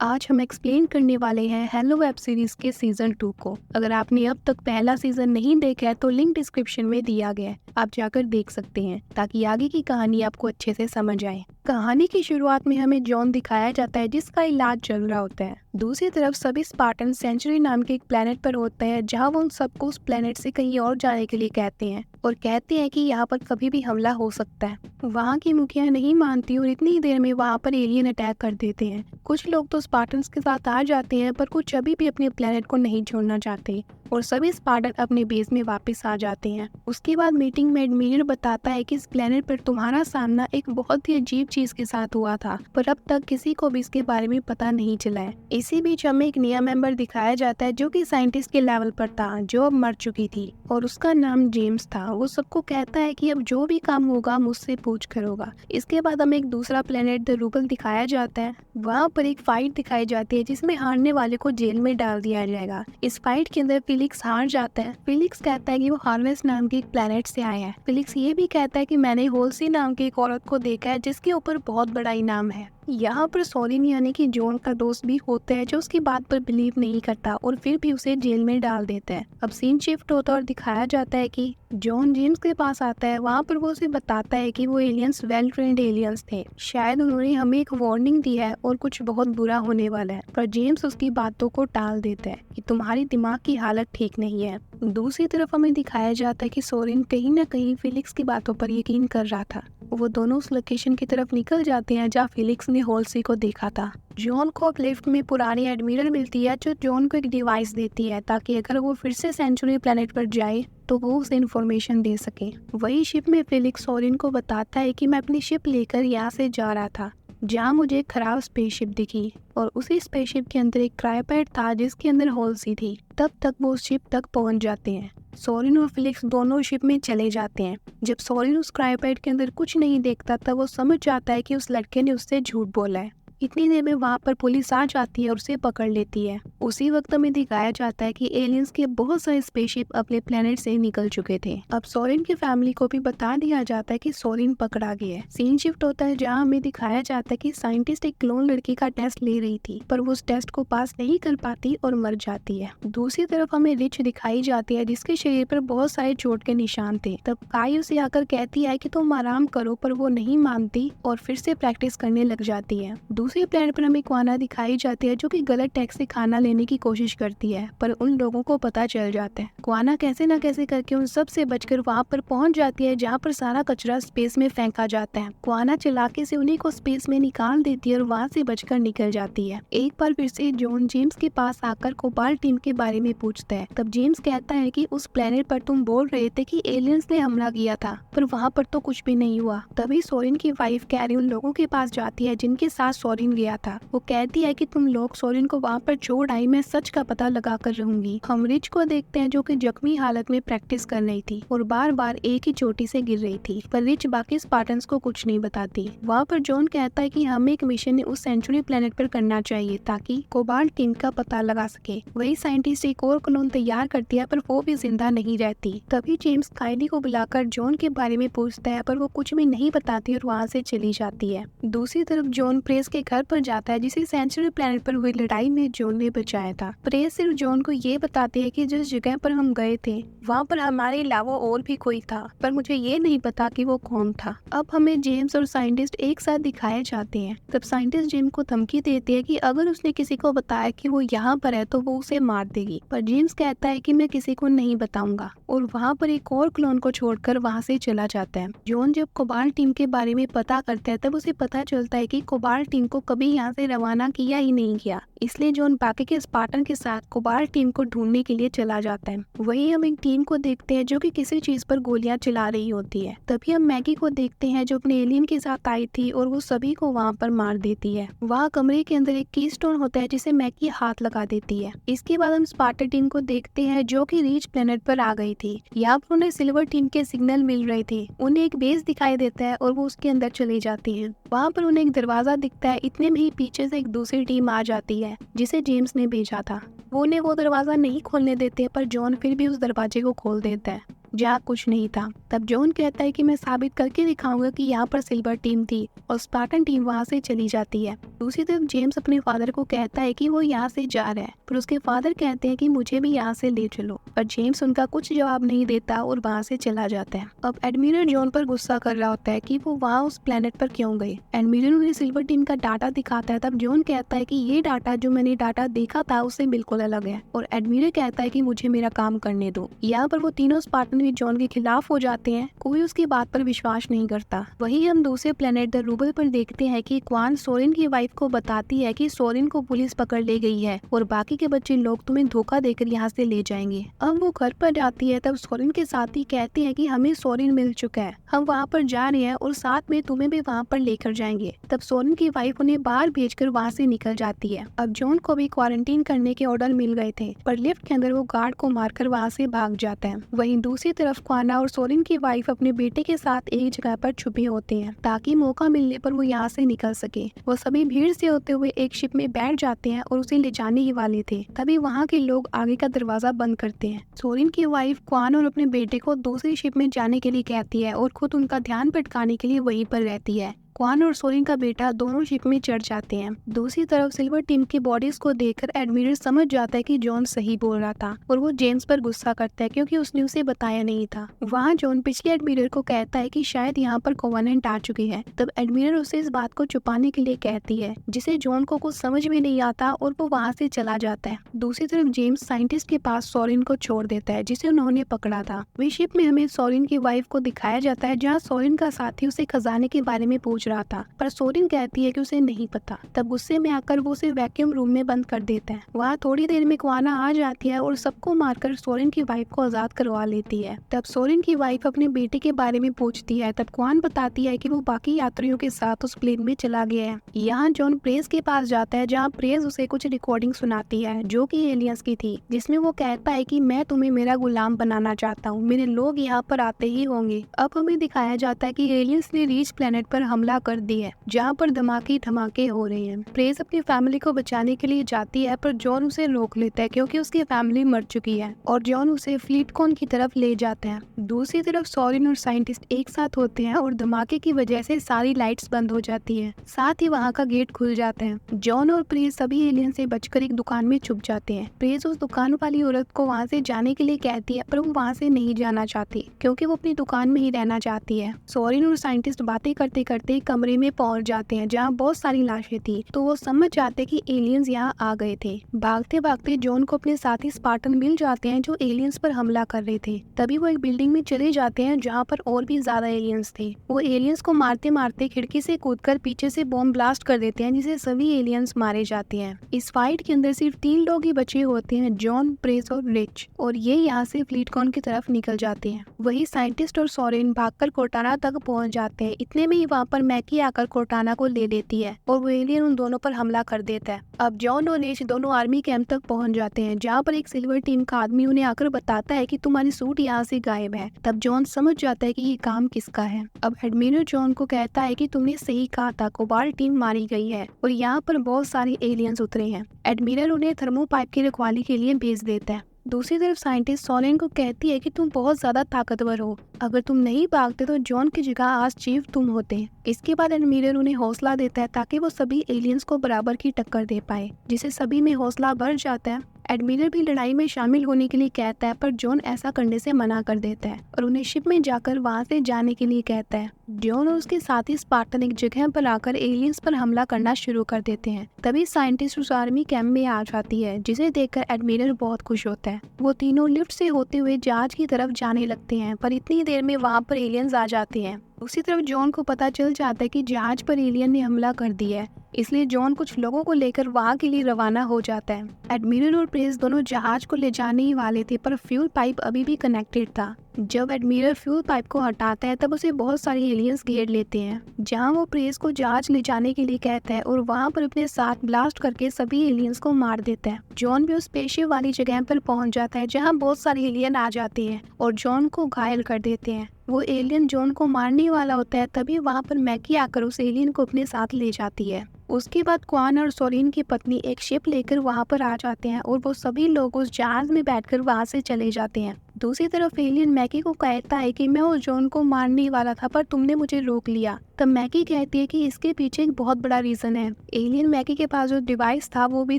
आज हम एक्सप्लेन करने वाले हैं हेलो वेब सीरीज के सीजन 2 को। अगर आपने अब तक पहला सीजन नहीं देखा है तो लिंक डिस्क्रिप्शन में दिया गया है, आप जाकर देख सकते हैं ताकि आगे की कहानी आपको अच्छे से समझ आए। कहानी की शुरुआत में हमें जॉन दिखाया जाता है जिसका इलाज चल रहा होता है। दूसरी तरफ सभी स्पार्टन सेंचुरी नाम के एक प्लेनेट पर होते हैं जहां वो उन सबको उस प्लेनेट से कहीं और जाने के लिए कहते हैं और कहते हैं कि यहाँ पर कभी भी हमला हो सकता है। वहाँ की मुखिया नहीं मानती और इतनी देर में वहाँ पर एलियन अटैक कर देते हैं। कुछ लोग तो स्पार्टन्स के साथ आ जाते हैं पर कुछ अभी भी अपने प्लेनेट को नहीं छोड़ना चाहते और सभी स्पार्टन अपने बेस में वापस आ जाते हैं। उसके बाद मीटिंग में एडमिरल बताता है कि इस प्लेनेट पर तुम्हारा सामना एक बहुत ही अजीब चीज के साथ हुआ था पर अब तक किसी को भी इसके बारे में पता नहीं चला है। इसी बीच हमें एक नया मेंबर दिखाया जाता है जो कि साइंटिस्ट के लेवल पर था जो अब मर चुकी थी और उसका नाम जेम्स था। वो सबको कहता है कि अब जो भी काम होगा मुझसे पूछ कर होगा। इसके बाद हमें एक दूसरा प्लेनेट द रूबल दिखाया जाता है। वहाँ पर एक फाइट दिखाई जाती है जिसमें हारने वाले को जेल में डाल दिया जाएगा। इस फाइट के अंदर फिलिक्स हार जाता है। फिलिक्स कहता है कि वो हार्वेस्ट नाम के एक प्लेनेट से आया है। फिलिक्स ये भी कहता है कि मैंने होल्सी नाम की एक औरत को देखा है जिसके ऊपर बहुत बड़ा इनाम है। यहाँ पर सोलिन यानी कि जॉन का दोस्त भी होता है जो उसकी बात पर बिलीव नहीं करता और फिर भी उसे जेल में डाल देता है। अब सीन शिफ्ट होता और दिखाया जाता है कि जॉन जेम्स के पास आता है। वहाँ पर वो उसे बताता है कि वो एलियंस वेल ट्रेंड एलियंस थे, शायद उन्होंने हमें एक वार्निंग दी है और कुछ बहुत बुरा होने वाला है। पर जेम्स उसकी बातों को टाल देता है कि तुम्हारी दिमाग की हालत ठीक नहीं है। दूसरी तरफ हमें दिखाया जाता है कि सोरेन कहीं न कहीं फिलिक्स की बातों पर यकीन कर रहा था। वो दोनों उस लोकेशन की तरफ निकल जाते हैं जहाँ फिलिक्स ने होल्सी को देखा था। जॉन को अब लिफ्ट में पुरानी एडमिरल मिलती है जो जॉन को एक डिवाइस देती है ताकि अगर वो फिर से सेंचुरी प्लेनेट पर जाए तो वो उसे इन्फॉर्मेशन दे सके। वही शिप में फिलिक्स सोरेन को बताता है कि मैं अपनी शिप लेकर यहाँ से जा रहा था जहाँ मुझे एक खराब स्पेसशिप दिखी और उसी स्पेसशिप के अंदर एक क्रायोपैड था जिसके अंदर होल्सी थी। तब तक वो उस शिप तक पहुंच जाते हैं। सोरेन और फिलिक्स दोनों शिप में चले जाते हैं। जब सोरेन उस क्रायोपैड के अंदर कुछ नहीं देखता तब वो समझ जाता है कि उस लड़के ने उससे झूठ बोला है। इतनी देर में वहाँ पर पुलिस आ जाती है और उसे पकड़ लेती है। उसी वक्त हमें दिखाया जाता है कि एलियंस के बहुत सारे स्पेसशिप अपने प्लेनेट से निकल चुके थे। अब सोरेन की फैमिली को भी बता दिया जाता है कि सोरेन पकड़ा गया है। सीन शिफ्ट होता है जहाँ हमें दिखाया जाता है कि साइंटिस्ट एक क्लोन लड़की का टेस्ट ले रही थी पर वो उस टेस्ट को पास नहीं कर पाती और मर जाती है। दूसरी तरफ हमें रिच दिखाई जाती है जिसके शरीर पर बहुत सारे चोट के निशान थे। तब काई उसे आकर कहती है कि तुम आराम करो पर वो नहीं मानती और फिर से प्रैक्टिस करने लग जाती है। दूसरे प्लेनेट पर हमें क्वाना दिखाई जाती है जो कि गलत टैक्स से खाना लेने की कोशिश करती है पर उन लोगों को पता चल जाता है। क्वाना कैसे न कैसे करके उन सब से बचकर वहाँ पर पहुँच जाती है जहाँ पर सारा कचरा स्पेस में फेंका जाता है। क्वाना चालाकी से उन्हीं को स्पेस में निकाल देती है और वहाँ से बचकर निकल जाती है। एक बार फिर से जॉन जेम्स के पास आकर कोबाल्ट टीम के बारे में पूछता है। तब जेम्स कहता है कि उस प्लेनेट पर तुम बोल रहे थे कि एलियंस ने हमला किया था पर वहाँ पर तो कुछ भी नहीं हुआ। तभी सोरेन की वाइफ कैरी उन लोगों के पास जाती है जिनके साथ सोरेन गया था। वो कहती है कि तुम लोग सोरेन को वहाँ पर छोड़ आई, मैं सच का पता लगा कर रहूंगी। हम रिच को देखते हैं जो कि जख्मी हालत में प्रैक्टिस कर रही थी और बार बार एक ही चोटी से गिर रही थी पर रिच बाकी स्पार्टन्स को कुछ नहीं बताती। वहाँ पर जॉन कहता है कि हमें एक मिशन उस सेंचुरी प्लेनेट पर करना चाहिए ताकि कोबाल्ट टीम का पता लगा सके। वही साइंटिस्ट एक और क्लोन तैयार करती है पर वो भी जिंदा नहीं रहती। तभी जेम्स काइली को बुलाकर जॉन के बारे में पूछता है पर वो कुछ भी नहीं बताती और वहाँ से चली जाती है। दूसरी तरफ जॉन प्रेस के घर पर जाता है जिसे सेंचुरी प्लेनेट पर हुई लड़ाई में जॉन ने बचाया था। प्रेस सिर्फ जॉन को ये बताती है कि जिस जगह पर हम गए थे वहाँ पर हमारे अलावा और भी कोई था पर मुझे ये नहीं पता कि वो कौन था। अब हमें जेम्स और साइंटिस्ट एक साथ दिखाए जाते हैं। तब साइंटिस्ट जेम्स को धमकी देती है कि अगर उसने किसी को बताया कि वो यहाँ पर है तो वो उसे मार देगी पर जेम्स कहता है कि मैं किसी को नहीं बताऊंगा और वहाँ पर एक और क्लोन को छोड़कर वहाँ से चला जाता है। जॉन जब कोबाल्ट टीम के बारे में पता करता है तब उसे पता चलता है कि कोबाल्ट टीम को कभी यहाँ से रवाना किया ही नहीं किया, इसलिए जॉन बाकी के स्पार्टन के साथ कोबाल्ट टीम को ढूंढने के लिए चला जाता है। वहीं हम एक टीम को देखते हैं जो कि किसी चीज पर गोलियां चला रही होती है। तभी हम मैगी को देखते हैं जो अपने एलियन के साथ आई थी और वो सभी को वहाँ पर मार देती है। वहाँ कमरे के अंदर एक कीस्टोन होता है जिसे मैगी हाथ लगा देती है। इसके बाद हम स्पार्टन टीम को देखते हैं जो कि रीच प्लेनेट पर आ गई थी। यहाँ पर उन्हें सिल्वर टीम के सिग्नल मिल रहे थे। उन्हें एक बेस दिखाई देता है और वो उसके अंदर चली जाती है। वहाँ पर उन्हें एक दरवाजा दिखता है। इतने में ही पीछे से एक दूसरी टीम आ जाती है जिसे जेम्स ने भेजा था। वो उन्हें वो दरवाजा नहीं खोलने देते पर जॉन फिर भी उस दरवाजे को खोल देता है। जहाँ कुछ नहीं था। तब जॉन कहता है कि मैं साबित करके दिखाऊंगा कि यहाँ पर सिल्वर टीम थी, और स्पार्टन टीम वहाँ से चली जाती है। दूसरी तरफ जेम्स अपने फादर को कहता है कि वो यहाँ से जा रहा है, पर उसके फादर कहते हैं कि मुझे भी यहाँ से ले चलो, पर जेम्स उनका कुछ जवाब नहीं देता और वहाँ से चला जाता है। अब एडमिरल जॉन पर गुस्सा कर रहा होता है कि वो वहाँ उस प्लेनेट पर क्यों गए। एडमिरल उन्हें सिल्वर टीम का डाटा दिखाता है। तब जॉन कहता है कि ये डाटा जो मैंने डाटा देखा था उससे बिल्कुल अलग है, और एडमिरल कहता है कि मुझे मेरा काम करने दो। यहाँ पर वो तीनों स्पार्टन भी जॉन के खिलाफ हो जाते हैं, कोई उसकी बात पर विश्वास नहीं करता। वहीं हम दूसरे प्लेनेट द रूबल पर देखते हैं कि क्वान सोरेन की वाइफ को बताती है कि सोरेन को पुलिस पकड़ ले गई है और बाकी के बच्चे लोग तुम्हें धोखा देकर यहाँ से ले जाएंगे। अब वो घर पर जाती है, तब सोरेन के साथी कहते हैं कि हमें सोरेन मिल चुका है, हम वहाँ पर जा रहे हैं और साथ में तुम्हें भी वहाँ पर लेकर जाएंगे। तब सोरेन की वाइफ उन्हें बाहर भेजकर वहाँ से निकल जाती है। अब जॉन को भी क्वारंटीन करने के ऑर्डर मिल गए थे, पर लिफ्ट के अंदर वो गार्ड को मारकर वहाँ से भाग जाता है। वहीं दूसरी तरफ क्वाना और सोरेन की वाइफ अपने बेटे के साथ एक जगह पर छुपे होते हैं ताकि मौका मिलने पर वो यहाँ से निकल सके। वो सभी भीड़ से होते हुए एक शिप में बैठ जाते हैं और उसे ले जाने ही वाले थे, तभी वहाँ के लोग आगे का दरवाजा बंद करते हैं। सोरेन की वाइफ क्वान और अपने बेटे को दूसरी शिप में जाने के लिए कहती है और खुद उनका ध्यान भटकाने के लिए वहीं पर रहती है। क्वान और सोरेन का बेटा दोनों शिप में चढ़ जाते हैं। दूसरी तरफ सिल्वर टीम की बॉडीज को देखकर एडमिरल समझ जाता है कि जॉन सही बोल रहा था, और वो जेम्स पर गुस्सा करता है क्योंकि उसने उसे बताया नहीं था। वहाँ जॉन पिछले एडमिरल को कहता है कि शायद यहाँ पर कोवेनेंट आ चुकी है। तब एडमिरल उसे इस बात को छुपाने के लिए कहती है, जिसे जॉन को कुछ समझ में नहीं आता और वो वहाँ से चला जाता है। दूसरी तरफ जेम्स साइंटिस्ट के पास सोरेन को छोड़ देता है जिसे उन्होंने पकड़ा था। वे शिप में हमें सोरेन की वाइफ को दिखाया जाता है, जहाँ सोरेन का साथी उसे खजाने के बारे में पूछ रहा था, पर सोरेन कहती है कि उसे नहीं पता। तब गुस्से में आकर वो उसे वैक्यूम रूम में बंद कर देता है। वहाँ थोड़ी देर में क्वाना आ जाती है और सबको मारकर सोरेन की वाइफ को आजाद करवा लेती है। तब सोरेन की वाइफ अपने बेटे के बारे में पूछती है। तब क्वान बताती है कि वो बाकी यात्रियों के साथ उस प्लेन में चला गया है। यहाँ जॉन प्रेस के पास जाता है, जहाँ प्रेस उसे कुछ रिकॉर्डिंग सुनाती है जो कि एलियंस की थी, जिसमें वो कहता है कि मैं तुम्हें मेरा गुलाम बनाना चाहता हूँ, मेरे लोग यहाँ पर आते ही होंगे। अब हमें दिखाया जाता है कि एलियंस ने रीच प्लेनेट पर हमला कर दिया है, जहाँ पर धमाके हो रहे हैं। प्रेस अपनी फैमिली को बचाने के लिए जाती है, पर जॉन उसे रोक लेता है क्योंकि उसकी फैमिली मर चुकी है, और जॉन उसे फ्लीटकॉन की तरफ ले जाता है। दूसरी तरफ सोरेन और साइंटिस्ट एक साथ होते हैं और धमाके की वजह से सारी लाइट्स बंद हो जाती है, साथ ही वहाँ का गेट खुल जाता है। जॉन और प्रेस सभी एलियन से बचकर एक दुकान में छुप जाते हैं। प्रेस उस दुकान वाली औरत को वहाँ से जाने के लिए कहती है, पर वो वहाँ से नहीं जाना चाहती क्योंकि वो अपनी दुकान में ही रहना चाहती है। सोरेन और साइंटिस्ट बातें करते करते कमरे में पहुंच जाते हैं जहाँ बहुत सारी लाशें थी, तो वो समझ जाते कि एलियंस यहाँ आ गए थे। भागते भागते जॉन को अपने साथी स्पार्टन मिल जाते हैं जो एलियंस पर हमला कर रहे थे। तभी वो एक बिल्डिंग में चले जाते हैं जहाँ पर और भी ज्यादा एलियंस थे। वो एलियंस को मारते मारते खिड़की से कूदकर पीछे से बॉम्ब ब्लास्ट कर देते हैं, जिसे सभी एलियंस मारे जाते हैं। इस फाइट के अंदर सिर्फ 3 लोग ही बचे होते हैं, जॉन, प्रेस और रिच, और ये यहाँ से फ्लीटकॉन की तरफ निकल जाते हैं। वही साइंटिस्ट और सोरेन भागकर कोर्टाना तक पहुँच जाते हैं। इतने में ही वहाँ पर मैकी आकर कोर्टाना को ले लेती है और वो एलियन उन दोनों पर हमला कर देता है। अब जॉन और रिच दोनों आर्मी कैंप तक पहुंच जाते हैं, जहाँ पर एक सिल्वर टीम का आदमी उन्हें आकर बताता है कि तुम्हारी सूट यहाँ से गायब है। तब जॉन समझ जाता है कि ये काम किसका है। अब एडमिरल जॉन को कहता है कि तुमने सही कहा था, कोबाल्ट टीम मारी गई है और यहाँ पर बहुत सारे एलियंस उतरे हैं। एडमिरल उन्हें थर्मोपाइप की रखवाली के लिए भेज देता है। दूसरी तरफ साइंटिस्ट सोरेन को कहती है कि तुम बहुत ज्यादा ताकतवर हो, अगर तुम नहीं भागते तो जॉन की जगह आज चीफ तुम होते। इसके बाद एडमिरल उन्हें हौसला देता है ताकि वो सभी एलियंस को बराबर की टक्कर दे पाए, जिससे सभी में हौसला बढ़ जाता है। एडमिरल भी लड़ाई में शामिल होने के लिए कहता है, पर जॉन ऐसा करने से मना कर देता है और उन्हें शिप में जाकर वहां से जाने के लिए कहता है। जॉन और उसके साथी स्पार्टन एक जगह पर आकर एलियंस पर हमला करना शुरू कर देते हैं। तभी साइंटिस्ट उस आर्मी कैंप में आ जाती है, जिसे देखकर एडमिरल बहुत खुश होता है। वो तीनों लिफ्ट से होते हुए जहाज की तरफ जाने लगते हैं, पर इतनी देर में वहाँ पर एलियंस आ जाते हैं। दूसरी तरफ जॉन को पता चल जाता है कि जहाज पर एलियन ने हमला कर दिया है, इसलिए जॉन कुछ लोगों को लेकर वहाँ के लिए रवाना हो जाता है। एडमिरल और प्रेस दोनों जहाज को ले जाने ही वाले थे, पर फ्यूल पाइप अभी भी कनेक्टेड था। जब एडमिरल फ्यूल पाइप को हटाता है तब उसे बहुत सारे एलियंस घेर लेते हैं, जहां वो प्रेस को जहाज ले जाने के लिए कहता है और वहां पर अपने साथ ब्लास्ट करके सभी एलियंस को मार देता है। जॉन भी उस स्पेसशिप वाली जगह पर पहुंच जाता है जहां बहुत सारे एलियन आ जाते हैं और जॉन को घायल कर देते हैं। वो एलियन जॉन को मारने वाला होता है, तभी वहाँ पर मैकी आकर उस एलियन को अपने साथ ले जाती है। उसके बाद क्वान और सोरेन की पत्नी एक शिप लेकर वहाँ पर आ जाते हैं और वो सभी लोग उस जहाज में बैठकर वहाँ से चले जाते हैं। दूसरी तरफ एलियन मैकी को कहता है कि मैं उस जॉन को मारने वाला था पर तुमने मुझे रोक लिया। तब मैकी कहती है कि इसके पीछे एक बहुत बड़ा रीजन है। एलियन मैकी के पास जो डिवाइस था वो भी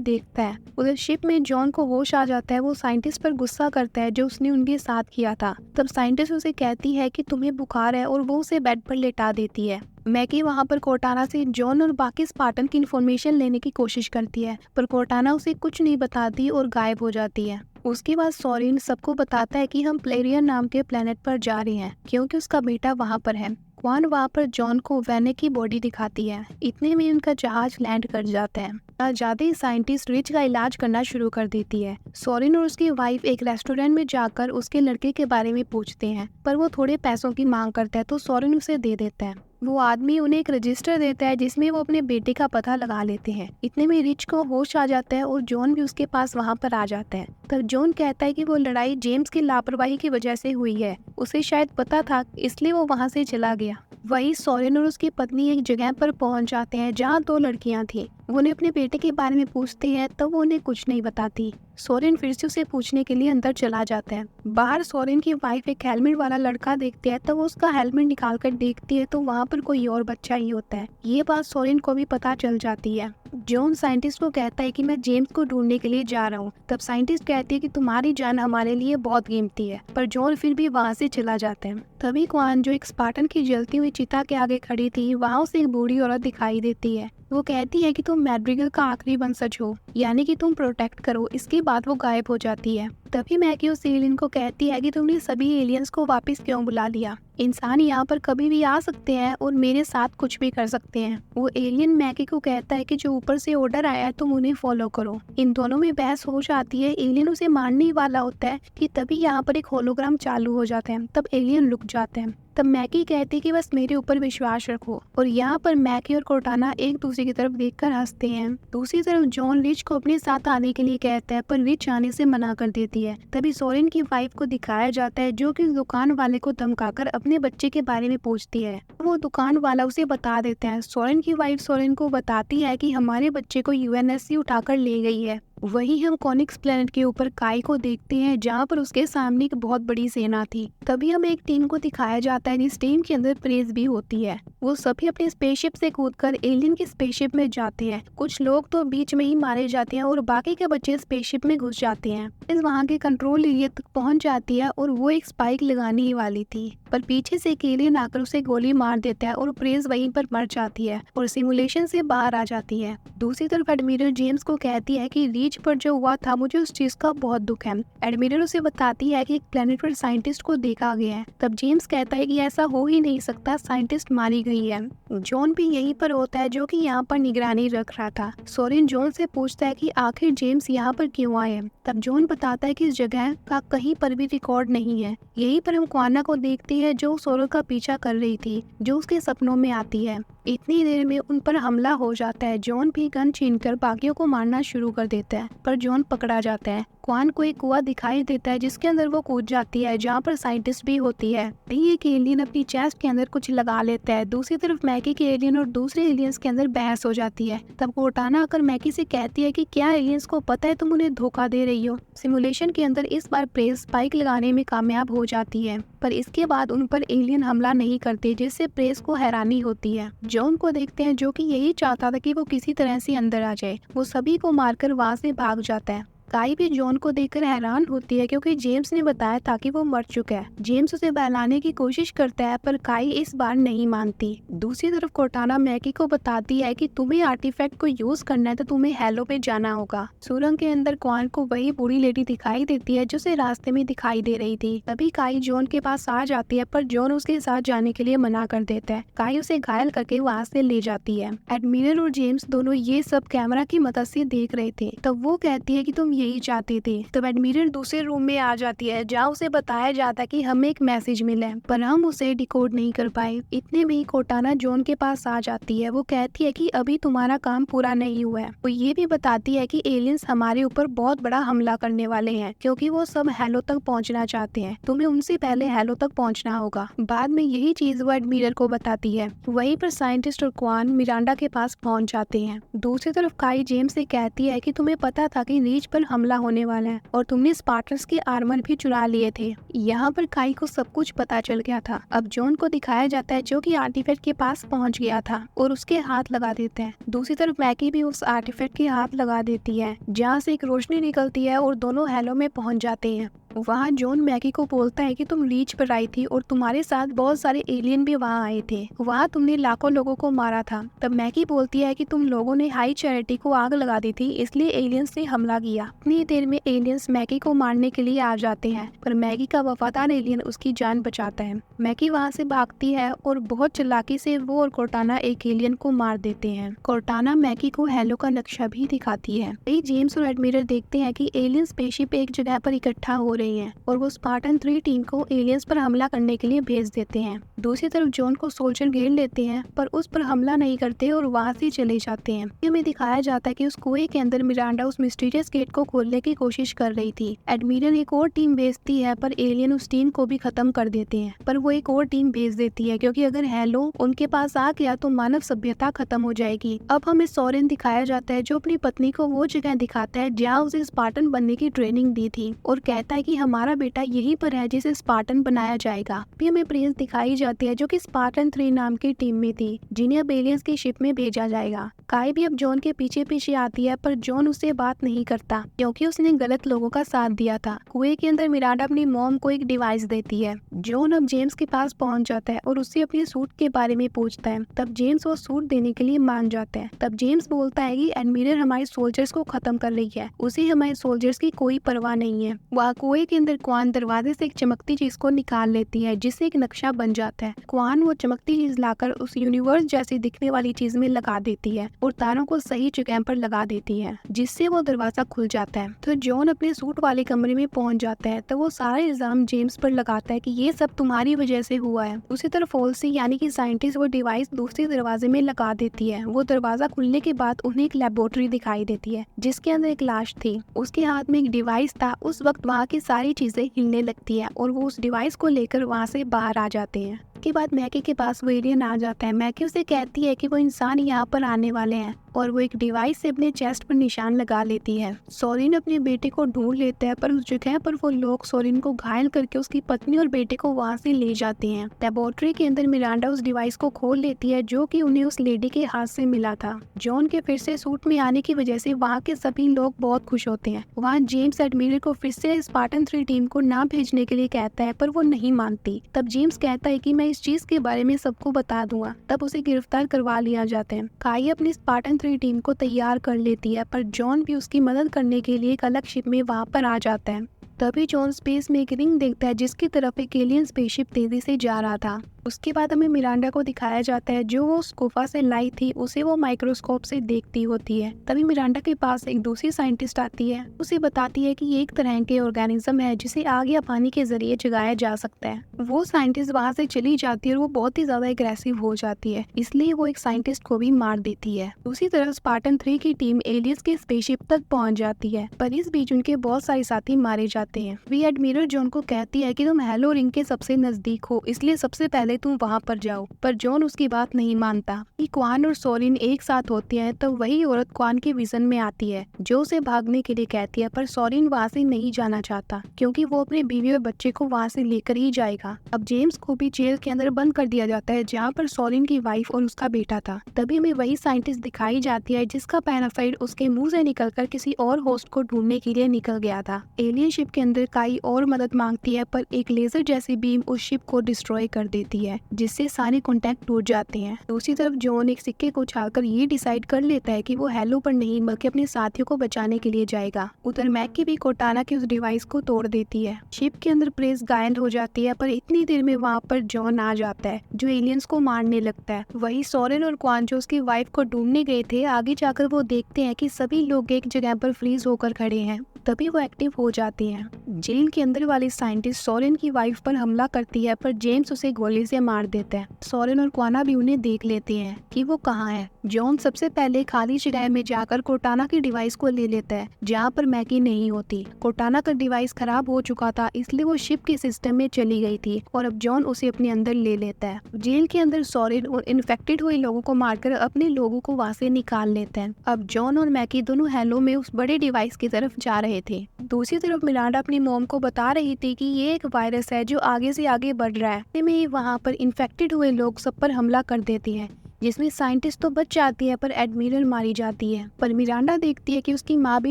देखता है। उधर शिप में जॉन को होश आ जाता है। वो साइंटिस्ट पर गुस्सा करता है जो उसने उनके साथ किया था। तब साइंटिस्ट उसे कहती है कि तुम्हें बुखार है और वो उसे बेड पर लेटा देती है। मैकी वहाँ पर कोर्टाना से जॉन और बाकी स्पार्टन की इन्फॉर्मेशन लेने की कोशिश करती है पर कोर्टाना उसे कुछ नहीं बताती और गायब हो जाती है। उसके बाद सोरेन सबको बताता है कि हम प्लेरियन नाम के प्लेनेट पर जा रहे हैं क्योंकि उसका बेटा वहाँ पर है। क्वान वहाँ पर जॉन को वेने की बॉडी दिखाती है। इतने में उनका जहाज लैंड कर जाता है। जाते ही साइंटिस्ट रिच का इलाज करना शुरू कर देती है। सोरेन और उसकी वाइफ एक रेस्टोरेंट में जाकर उसके लड़के के बारे में पूछते हैं पर वो थोड़े पैसों की मांग करता है तो सोरेन उसे दे देता है। वो आदमी उन्हें एक रजिस्टर देता है जिसमें वो अपने बेटे का पता लगा लेते हैं। इतने में रिच को होश आ जाता है और जॉन भी उसके पास वहाँ पर आ जाता है। तब जॉन कहता है कि वो लड़ाई जेम्स की लापरवाही की वजह से हुई है। उसे शायद पता था इसलिए वो वहाँ से चला गया। वही सोरेन और उसकी पत्नी एक जगह पर पहुंच जाते हैं जहाँ 2 लड़कियां थी। वो उन्हें अपने बेटे के बारे में पूछते हैं तब वो उन्हें कुछ नहीं बताती। सोरेन फिर से उसे पूछने के लिए अंदर चला जाता है। बाहर सोरेन की वाइफ एक हेलमेट वाला लड़का देखती है तब वो उसका हेलमेट निकाल कर देखती है तो वहाँ पर कोई और बच्चा ही होता है। ये बात सोरेन को भी पता चल जाती है। जॉन साइंटिस्ट को कहता है कि मैं जेम्स को ढूंढने के लिए जा रहा हूँ। तब साइंटिस्ट कहती है कि तुम्हारी जान हमारे लिए बहुत कीमती है पर जॉन फिर भी वहाँ से चला जाता है। तभी क्वान जो एक स्पार्टन की जलती हुई चिता के आगे खड़ी थी वहाँ उसे एक बूढ़ी औरत दिखाई देती है। वो कहती है कि तुम मैड्रिगल का आखिरी वंशज हो यानी कि तुम प्रोटेक्ट करो। इसके बाद वो गायब हो जाती है। तभी मैकी उस एलियन को कहती है कि तुमने सभी एलियंस को वापस क्यों बुला लिया। इंसान यहाँ पर कभी भी आ सकते हैं और मेरे साथ कुछ भी कर सकते हैं। वो एलियन मैकी को कहता है कि जो ऊपर से ऑर्डर आया है तुम उन्हें फॉलो करो। इन दोनों में बहस हो जाती है। एलियन उसे मारने वाला होता है कि तभी यहाँ पर एक होलोग्राम चालू हो जाता है। तब एलियन रुक जाते हैं। तब मैकी कहती है कि बस मेरे ऊपर विश्वास रखो और यहाँ पर मैकी और कोर्टाना एक दूसरे की तरफ देखकर हंसते हैं। दूसरी तरफ जॉन रिच को अपने साथ आने के लिए कहता है पर रिच आने से मना कर देती है। तभी सोरेन की वाइफ को दिखाया जाता है जो कि दुकान वाले को धमकाकर अपने बच्चे के बारे में पूछती है। वो दुकान वाला उसे बता देता है। सोरेन की वाइफ सोरेन को बताती है कि हमारे बच्चे को यूएनएससी उठाकर ले गई है। वही हम कॉनिक्स प्लेनेट के ऊपर काई को देखते हैं जहाँ पर उसके सामने एक बहुत बड़ी सेना थी। तभी हमें एक टीम को दिखाया जाता है जिस टीम के अंदर प्रेस भी होती है। वो सभी अपने स्पेसशिप से कूदकर एलियन की स्पेसशिप में जाते हैं। कुछ लोग तो बीच में ही मारे जाते हैं और बाकी के बच्चे स्पेसशिप में घुस जाते हैं। इस वहाँ के कंट्रोल एरिया तक पहुँच जाती है और वो एक स्पाइक लगाने ही वाली थी पर पीछे से एक एलियन आकर उसे गोली मार देता है और प्रेस वहीं पर मर जाती है और सिमुलेशन से बाहर आ जाती है। दूसरी तरफ एडमिरल जेम्स को कहती है कि रीच पर जो हुआ था मुझे उस चीज का बहुत दुख है। एडमिरल उसे बताती है कि एक प्लेनेट पर साइंटिस्ट को देखा गया है। तब जेम्स कहता है कि ऐसा हो ही नहीं सकता, साइंटिस्ट मारी गई है। जॉन भी यहीं पर होता है जो कि यहाँ पर निगरानी रख रहा था। सोरेन जॉन से पूछता है कि आखिर जेम्स यहाँ पर क्यों आए। तब जॉन बताता है कि इस जगह का कहीं पर भी रिकॉर्ड नहीं है। यहीं पर हम क्वाना को देखते हैं जो सोरेन का पीछा कर रही थी जो उसके सपनों में आती है। इतनी देर में उन पर हमला हो जाता है। जॉन भी गन छीनकर बाकियों को मारना शुरू कर देता है पर जॉन पकड़ा जाता है। क्वान को एक कुआं दिखाई देता है जिसके अंदर वो कूद जाती है जहाँ पर साइंटिस्ट भी होती है। एक एलियन अपनी चेस्ट के अंदर कुछ लगा लेता है। दूसरी तरफ मैकी के एलियन और दूसरे एलियंस के अंदर बहस हो जाती है। तब कोर्टाना आकर मैकी से कहती है कि क्या एलियंस को पता है तुम उन्हें धोखा दे रही हो। सिमुलेशन के अंदर इस बार प्रेस स्पाइक लगाने में कामयाब हो जाती है पर इसके बाद उन पर एलियन हमला नहीं करते जिससे प्रेस को हैरानी होती है। जॉन को देखते हैं जो कि यही चाहता था कि वो किसी तरह से अंदर आ जाए। वो सभी को मारकर वहाँ से भाग जाता है। काई भी जॉन को देखकर हैरान होती है क्योंकि जेम्स ने बताया था कि वो मर चुका है। जेम्स उसे बहलाने की कोशिश करता है पर काई इस बार नहीं मानती। दूसरी तरफ कोर्टाना मैकी को बताती है कि तुम्हें आर्टिफैक्ट को यूज करना है तो तुम्हें हेलो पे जाना होगा। सुरंग के अंदर क्वान को वही बूढ़ी लेडी दिखाई देती है जो उसे रास्ते में दिखाई दे रही थी। तभी काई जॉन के पास आ जाती है पर जॉन उसके साथ जाने के लिए मना कर देता है। काई उसे घायल करके वहाँ से ले जाती है। एडमिरल और जेम्स दोनों ये सब कैमरा की मदद से देख रहे थे। तब वो कहती है कि तुम यही चाहती थी। तब एडमिरल दूसरे रूम में आ जाती है जहाँ उसे बताया जाता है कि हमें एक मैसेज मिला है पर हम उसे डिकोड नहीं कर पाए। इतने में ही कोर्टाना जॉन के पास आ जाती है। वो कहती है कि अभी तुम्हारा काम पूरा नहीं हुआ है। वो ये भी बताती है कि एलियंस हमारे ऊपर बहुत बड़ा हमला करने वाले हैं क्योंकि वो सब हेलो तक पहुँचना चाहते हैं। तुम्हें उनसे पहले हेलो तक पहुँचना होगा। बाद में यही चीज वो एडमिरल को बताती है। वहीं पर साइंटिस्ट और क्वान मिरांडा के पास पहुँच जाते हैं। दूसरी तरफ काई जेम्स से कहती है कि तुम्हें पता था कि रीच पर हमला होने वाला है और तुमने स्पार्टन्स के आर्मर भी चुरा लिए थे। यहाँ पर काई को सब कुछ पता चल गया था। अब जॉन को दिखाया जाता है जो कि आर्टिफैक्ट के पास पहुँच गया था और उसके हाथ लगा देते हैं। दूसरी तरफ मैगी भी उस आर्टिफैक्ट के हाथ लगा देती है जहाँ से एक रोशनी निकलती है और दोनों हेलो में पहुँच जाते हैं। वहाँ जॉन मैगी को बोलता है कि तुम रीच पर आई थी और तुम्हारे साथ बहुत सारे एलियन भी वहाँ आए थे, वहाँ तुमने लाखों लोगों को मारा था। तब मैगी बोलती है कि तुम लोगों ने हाई चैरिटी को आग लगा दी थी, इसलिए एलियंस ने हमला किया। इतनी देर में एलियंस मैगी को मारने के लिए आ जाते हैं, पर मैगी का वफादार एलियन उसकी जान बचाता है। मैगी वहाँ से भागती है और बहुत चालाकी से वो और कोर्टाना एक एलियन को मार देते हैं। कोर्टाना मैगी को हेलो का नक्शा भी दिखाती है। जेम्स और एडमिरल देखते हैं कि एलियन स्पेसशिप एक जगह पर इकट्ठा हो रही है और वो स्पार्टन 3 टीम को एलियंस पर हमला करने के लिए भेज देते हैं। दूसरी तरफ जॉन को सोल्जर घेर लेते हैं पर उस पर हमला नहीं करते और वहाँ से चले जाते हैं। हमें दिखाया जाता है कि उस कुएं के अंदर मिरांडा उस मिस्टीरियस गेट को खोलने की कोशिश कर रही थी। एडमिरल एक और टीम भेजती है पर एलियन उस टीम को भी खत्म कर देते हैं, पर वो एक और टीम भेज देती है क्योंकि अगर हेलो उनके पास आ गया तो मानव सभ्यता खत्म हो जाएगी। अब हमें सोरेन दिखाया जाता है जो अपनी पत्नी को वो जगह दिखाता है जहाँ उसे स्पार्टन बनने की ट्रेनिंग दी थी और कहता है कि हमारा बेटा यहीं पर है जिसे स्पार्टन बनाया जाएगा। भी हमें प्रिंस दिखाई जाती है जो कि स्पार्टन 3 नाम की टीम में थी जिन्हें अब एलियंस की शिप में भेजा जाएगा। काई भी अब जॉन के पीछे पीछे आती है पर जॉन उससे बात नहीं करता क्योंकि उसने गलत लोगों का साथ दिया था। कुएं के अंदर मिरांडा अपनी मॉम को एक डिवाइस देती है। जॉन अब जेम्स के पास पहुंच जाता है और उससे अपने सूट के बारे में पूछता है। तब जेम्स वो सूट देने के लिए मान जाता है। तब जेम्स बोलता है कि एडमिरल हमारे सोल्जर्स को खत्म कर रही है, उसे हमारे सोल्जर्स की कोई परवाह नहीं है। वह कुएं के अंदर क्वान दरवाजे से एक चमकती चीज को निकाल लेती है जिससे एक नक्शा बन जाता है। क्वान वो चमकती चीज लाकर उस यूनिवर्स जैसी दिखने वाली चीज में लगा देती है और तारों को सही जगह पर लगा देती है जिससे वो दरवाजा खुल जाता है। तो जॉन अपने सूट वाले कमरे में पहुंच जाता है तो वो सारा इल्जाम जेम्स पर लगाता है कि ये सब तुम्हारी वजह से हुआ है। उसी तरफ ओल्सी यानी कि साइंटिस्ट वो डिवाइस दूसरे दरवाजे में लगा देती है। वो दरवाजा खुलने के बाद उन्हें एक लेबोरेटरी दिखाई देती है जिसके अंदर एक लाश थी। उसके हाथ में एक डिवाइस था। उस वक्त वहाँ की सारी चीजें हिलने लगती है और वो उस डिवाइस को लेकर वहाँ से बाहर आ जाते हैं। के बाद मैकी के पास वो एलियन आ जाता है। मैकी उसे कहती है कि वो इंसान यहाँ पर आने वाले हैं और वो एक डिवाइस से अपने चेस्ट पर निशान लगा लेती है। सोरिन अपने बेटे को ढूंढ लेता है पर उस जगह पर वो लोग सोरिन को घायल करके उसकी पत्नी और बेटे को वहाँ से ले जाते हैं। लेबोरेटरी के अंदर मिरांडा उस डिवाइस को खोल लेती है जो कि उन्हें उस लेडी के हाथ से मिला था। जॉन के फिर से सूट में आने की वजह से वहाँ के सभी लोग बहुत खुश होते हैं। वहाँ जेम्स एडमिरल को फिर से स्पार्टन 3 टीम को ना भेजने के लिए कहता है पर वो नहीं मानती। तब जेम्स कहता है कि मैं इस चीज के बारे में सबको बता दूंगा। तब उसे गिरफ्तार करवा लिया जाता है। काई अपनी स्पार्टन 3 टीम को तैयार कर लेती है पर जॉन भी उसकी मदद करने के लिए एक अलग शिप में वहाँ पर आ जाता है। तभी जॉन स्पेस में एक रिंग देखता है जिसकी तरफ एक एलियन स्पेसशिप तेजी से जा रहा था। उसके बाद हमें मिरांडा को दिखाया जाता है जो वो उस गुफा से लाई थी, उसे वो माइक्रोस्कोप से देखती होती है। तभी मिरांडा के पास एक दूसरी साइंटिस्ट आती है। उसे बताती है कि ये एक तरह के ऑर्गेनिज्म है जिसे आग या पानी के जरिए जगाया जा सकता है। वो साइंटिस्ट वहाँ से चली जाती है और वो बहुत ही ज्यादा एग्रेसिव हो जाती है, इसलिए वो एक साइंटिस्ट को भी मार देती है। दूसरी तरफ स्पार्टन 3 की टीम एलियंस के स्पेसशिप तक पहुँच जाती है पर इस बीच उनके बहुत सारे साथी मारे जाते हैं। वी एडमिरल जॉन को कहती है कि तुम हेलो रिंग के सबसे नजदीक हो, इसलिए सबसे पहले तुम वहाँ पर जाओ। पर जॉन उसकी बात नहीं मानता। कि क्वान और सोरिन एक साथ होते हैं तो वही औरत क्वान के विजन में आती है जो उसे भागने के लिए कहती है, पर सोरिन वहाँ से नहीं जाना चाहता क्योंकि वो अपने बीवी और बच्चे को वहाँ से लेकर ही जाएगा। अब जेम्स को भी जेल के अंदर बंद कर दिया जाता है जहाँ पर सोरिन की वाइफ और उसका बेटा था। तभी हमें वही साइंटिस्ट दिखाई जाती है जिसका पैरासाइट उसके मुंह से निकलकर किसी और होस्ट को ढूंढने के लिए निकल गया था। एलियन शिप के अंदर काई और मदद मांगती है पर एक लेजर जैसी बीम उस शिप को डिस्ट्रॉय कर देती है जिससे सारे कॉन्टैक्ट टूट जाते हैं। दूसरी तरफ जॉन एक सिक्के को उछालकर ये डिसाइड कर लेता है कि वो हेलो पर नहीं बल्कि अपने साथियों को बचाने के लिए जाएगा। उधर मैकी भी कोर्टाना के उस डिवाइस को तोड़ देती है। शिप के अंदर प्रेस घायल हो जाती है पर इतनी देर में वहाँ पर जॉन आ जाता है जो एलियंस को मारने लगता है। वही सोरेन और क्वान जो उसकी वाइफ को ढूंढने गए थे, आगे जाकर वो देखते हैं कि सभी लोग एक जगह पर फ्रीज होकर खड़े हैं। तभी वो एक्टिव हो जाती हैं। जेल के अंदर वाली साइंटिस्ट सोरेन की वाइफ पर हमला करती है पर जेम्स उसे गोली से से मार देता है। सोरेन और क्वाना भी उन्हें देख लेते हैं कि वो कहाँ है। जॉन सबसे पहले खाली जगह में जाकर कोर्टाना की डिवाइस को ले लेता है जहाँ पर मैगी नहीं होती। कोर्टाना का डिवाइस खराब हो चुका था, इसलिए वो शिप के सिस्टम में चली गई थी और अब जॉन उसे अपने अंदर ले लेता है। जेल के अंदर सोरेन और इन्फेक्टेड हुए लोगों को मारकर अपने लोगों को वहाँ से निकाल लेते हैं। अब जॉन और मैगी दोनों हेलो में उस बड़े डिवाइस की तरफ जा रहे थे। दूसरी तरफ मिरांडा अपनी मॉम को बता रही थी कि ये एक वायरस है जो आगे से आगे बढ़ रहा है। में वहाँ पर इन्फेक्टेड हुए लोग सब पर हमला कर देती है, जिसमें साइंटिस्ट तो बच जाती है पर एडमिरल मारी जाती है। पर मिरांडा देखती है कि उसकी माँ भी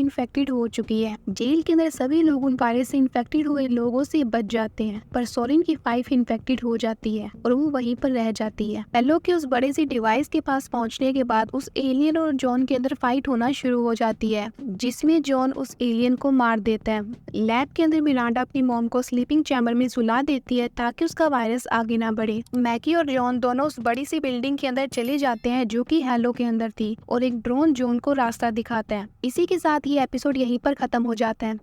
इन्फेक्टेड हो चुकी है। जेल के अंदर सभी लोग उन वायरस से इन्फेक्टेड हुए लोगों से बच जाते हैं, पर सोरेन की 5 इन्फेक्टेड हो जाती है और वो वहीं पर रह जाती है। हेलो के उस बड़े सी डिवाइस के पास पहुंचने के बाद उस एलियन और जॉन के अंदर फाइट होना शुरू हो जाती है, जिसमें जॉन उस एलियन को मार देता है। लैब के अंदर मिरांडा अपनी मॉम को स्लीपिंग चैम्बर में सुला देती है ताकि उसका वायरस आगे ना बढ़े। मैगी और जॉन दोनों उस बड़ी सी बिल्डिंग के अंदर चले जाते हैं जो कि हेलो के अंदर थी और एक ड्रोन जॉन को रास्ता दिखाता है। इसी के साथ ये एपिसोड यहीं पर खत्म हो जाता है।